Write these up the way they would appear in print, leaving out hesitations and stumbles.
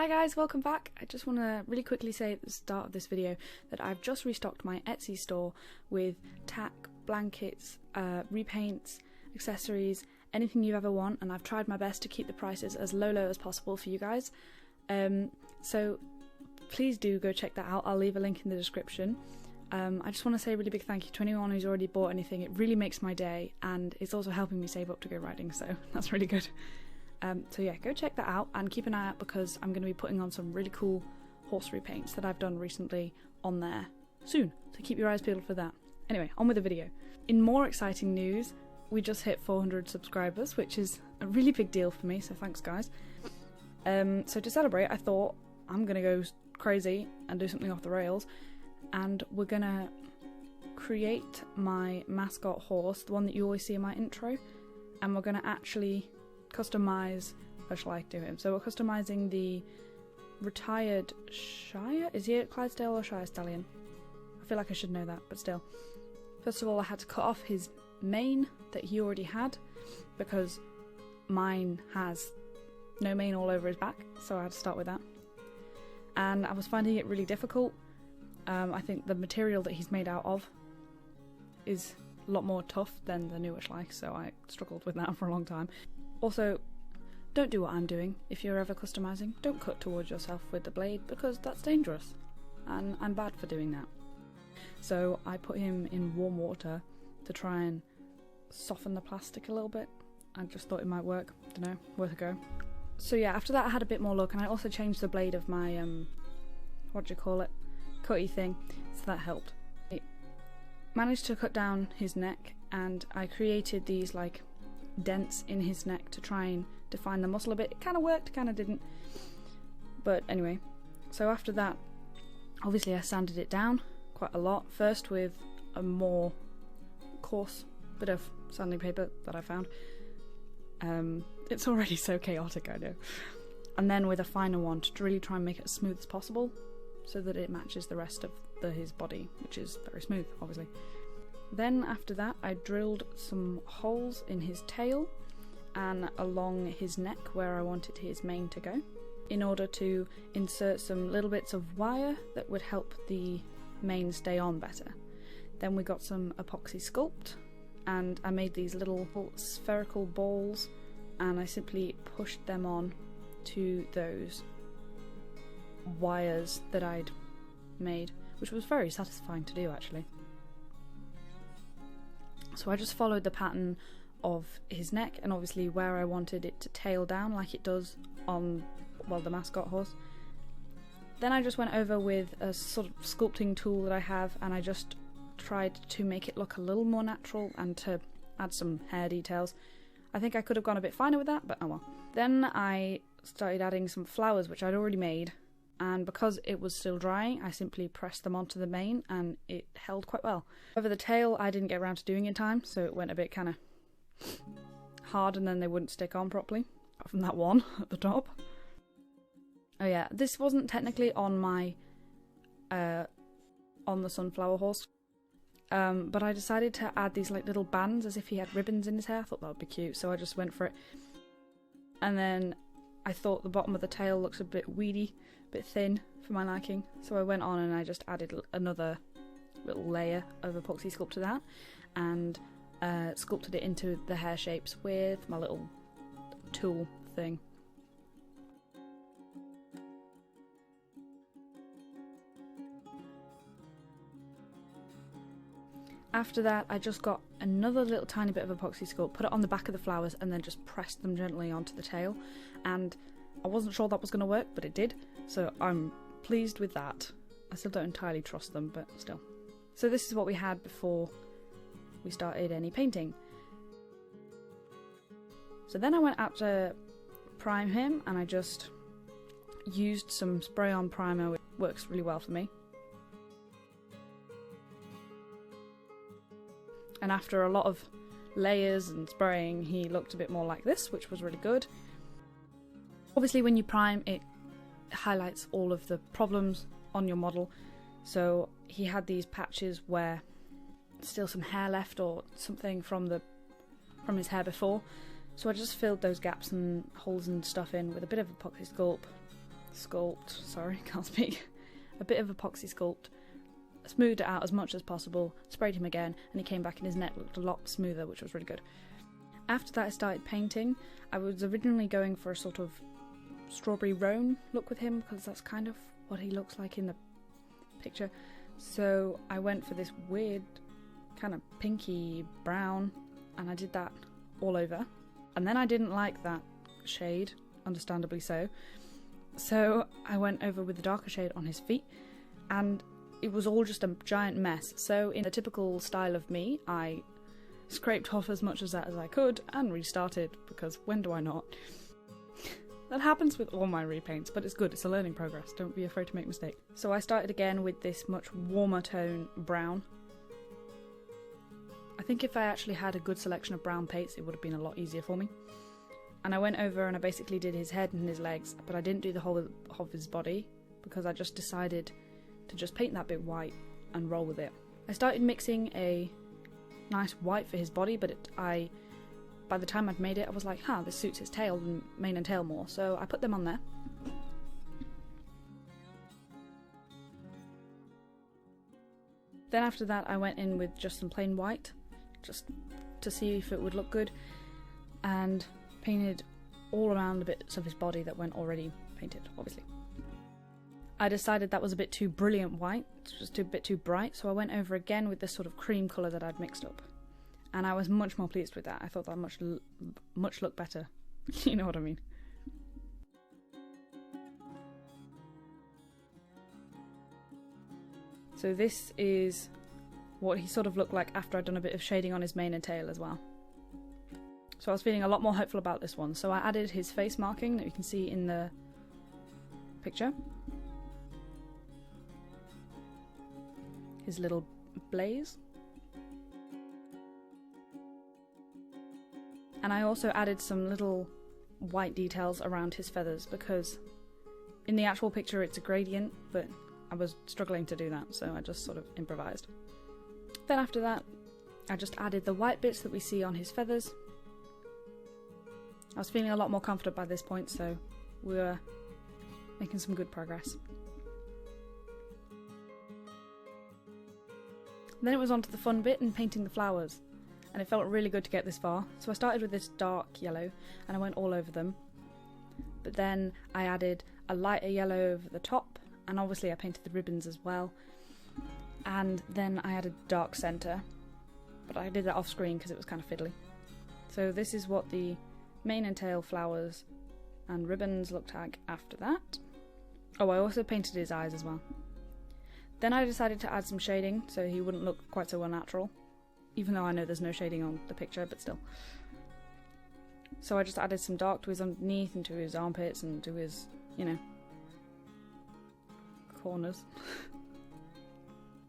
Hi guys, welcome back. I just want to really quickly say at the start of this video that I've just restocked my Etsy store with tack, blankets, repaints, accessories, anything you ever want, and I've tried my best to keep the prices as low as possible for you guys. So please do go check that out. I'll leave a link in the description. I just want to say a really big thank you to anyone who's already bought anything. It really makes my day, and it's also helping me save up to go riding, so that's really good. So yeah, go check that out and keep an eye out because I'm going to be putting on some really cool horse repaints that I've done recently on there soon, so keep your eyes peeled for that. Anyway, on with the video. In more exciting news, we just hit 400 subscribers, which is a really big deal for me, so thanks guys. So to celebrate, I thought I'm going to go crazy and do something off the rails, and we're going to create my mascot horse, the one that you always see in my intro, and we're going to actually customize a Schleich to him. So we're customizing the retired Shire. Is he a Clydesdale or Shire stallion? I feel like I should know that, but still. First of all, I had to cut off his mane that he already had because mine has no mane all over his back, so I had to start with that. And I was finding it really difficult. I think the material that he's made out of is a lot more tough than the newer Schleich, so I struggled with that for a long time. Also, don't do what I'm doing if you're ever customizing. Don't cut towards yourself with the blade because that's dangerous, and I'm bad for doing that. So I put him in warm water to try and soften the plastic a little bit. I just thought it might work. Don't know, worth a go. So yeah, after that I had a bit more luck, and I also changed the blade of my what do you call it, cutty thing, so that helped. I managed to cut down his neck, and I created these like dents in his neck to try and define the muscle a bit. It kind of worked, kind of didn't, but anyway. So after that, obviously I sanded it down quite a lot, first with a more coarse bit of sanding paper that I found. It's already so chaotic, I know. And then with a finer one to really try and make it as smooth as possible so that it matches the rest of his body, which is very smooth, obviously. Then after that I drilled some holes in his tail and along his neck where I wanted his mane to go, in order to insert some little bits of wire that would help the mane stay on better. Then we got some epoxy sculpt, and I made these little spherical balls, and I simply pushed them on to those wires that I'd made, which was very satisfying to do actually. So I just followed the pattern of his neck, and obviously where I wanted it to tail down like it does on, well, the mascot horse. Then I just went over with a sort of sculpting tool that I have, and I just tried to make it look a little more natural and to add some hair details. I think I could have gone a bit finer with that, but oh well. Then I started adding some flowers which I'd already made, and because it was still drying I simply pressed them onto the mane and it held quite well. Over the tail I didn't get around to doing in time, so it went a bit kind of hard and then they wouldn't stick on properly, apart from that one at the top. Oh yeah, this wasn't technically on my on the sunflower horse, but I decided to add these like little bands as if he had ribbons in his hair. I thought that would be cute, so I just went for it. And then I thought the bottom of the tail looks a bit weedy, a bit thin for my liking, so I went on and I just added another little layer of epoxy sculpt to that, and sculpted it into the hair shapes with my little tool thing. After that I just got another little tiny bit of epoxy sculpt, put it on the back of the flowers, and then just pressed them gently onto the tail, and I wasn't sure that was going to work, but it did, so I'm pleased with that. I still don't entirely trust them, but still. So this is what we had before we started any painting. So then I went out to prime him, and I just used some spray-on primer, which works really well for me. And after a lot of layers and spraying, he looked a bit more like this, which was really good. Obviously when you prime, it highlights all of the problems on your model. So he had these patches where still some hair left or something from his hair before. So I just filled those gaps and holes and stuff in with a bit of epoxy sculpt, sculpt, sorry, can't speak, a bit of epoxy sculpt, smoothed it out as much as possible, sprayed him again, and he came back and his neck looked a lot smoother, which was really good. After that I started painting. I was originally going for a sort of strawberry roan look with him, because that's kind of what he looks like in the picture. So I went for this weird kind of pinky brown, and I did that all over. And then I didn't like that shade, understandably so. So I went over with the darker shade on his feet, and it was all just a giant mess. So in a typical style of me, I scraped off as much of that as I could and restarted, because when do I not? That happens with all my repaints, but it's good, it's a learning progress, don't be afraid to make mistakes. So I started again with this much warmer tone brown. I think if I actually had a good selection of brown paints, it would have been a lot easier for me. And I went over and I basically did his head and his legs, but I didn't do the whole of his body, because I just decided to just paint that bit white and roll with it. I started mixing a nice white for his body, but by the time I'd made it, I was like, this suits his tail and mane and tail more, so I put them on there. Then after that I went in with just some plain white, just to see if it would look good, and painted all around the bits of his body that weren't already painted, obviously. I decided that was a bit too brilliant white, just a bit too bright, so I went over again with this sort of cream colour that I'd mixed up. And I was much more pleased with that. I thought that much looked better. You know what I mean. So this is what he sort of looked like after I'd done a bit of shading on his mane and tail as well. So I was feeling a lot more hopeful about this one. So I added his face marking that you can see in the picture. His little blaze. And I also added some little white details around his feathers, because in the actual picture it's a gradient, but I was struggling to do that, so I just sort of improvised. Then after that, I just added the white bits that we see on his feathers. I was feeling a lot more confident by this point, so we were making some good progress. Then it was on to the fun bit and painting the flowers. And it felt really good to get this far. So I started with this dark yellow and I went all over them. But then I added a lighter yellow over the top, and obviously I painted the ribbons as well. And then I added dark centre, but I did that off screen because it was kind of fiddly. So this is what the mane and tail flowers and ribbons looked like after that. Oh, I also painted his eyes as well. Then I decided to add some shading so he wouldn't look quite so unnatural. Even though I know there's no shading on the picture, but still. So I just added some dark to his underneath and to his armpits and to his, corners.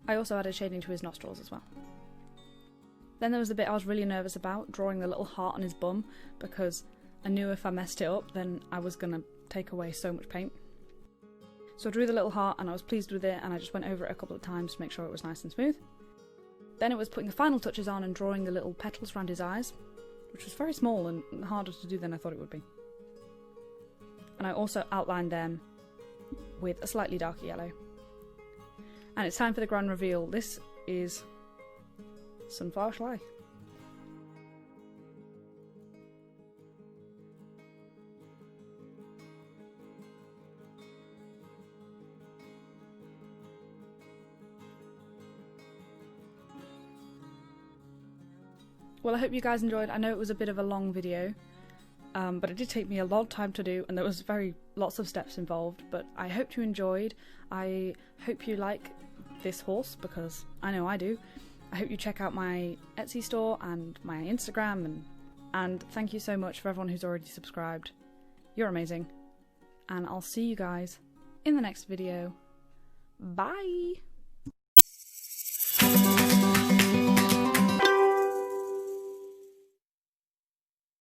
I also added shading to his nostrils as well. Then there was the bit I was really nervous about, drawing the little heart on his bum, because I knew if I messed it up, then I was going to take away so much paint. So I drew the little heart and I was pleased with it, and I just went over it a couple of times to make sure it was nice and smooth. Then it was putting the final touches on and drawing the little petals around his eyes, which was very small and harder to do than I thought it would be. And I also outlined them with a slightly darker yellow. And it's time for the grand reveal. This is Sunflower Schleich. Well, I hope you guys enjoyed. I know it was a bit of a long video, but it did take me a lot of time to do, and there was lots of steps involved, but I hope you enjoyed. I hope you like this horse, because I know I do. I hope you check out my Etsy store and my Instagram, and thank you so much for everyone who's already subscribed. You're amazing. And I'll see you guys in the next video. Bye!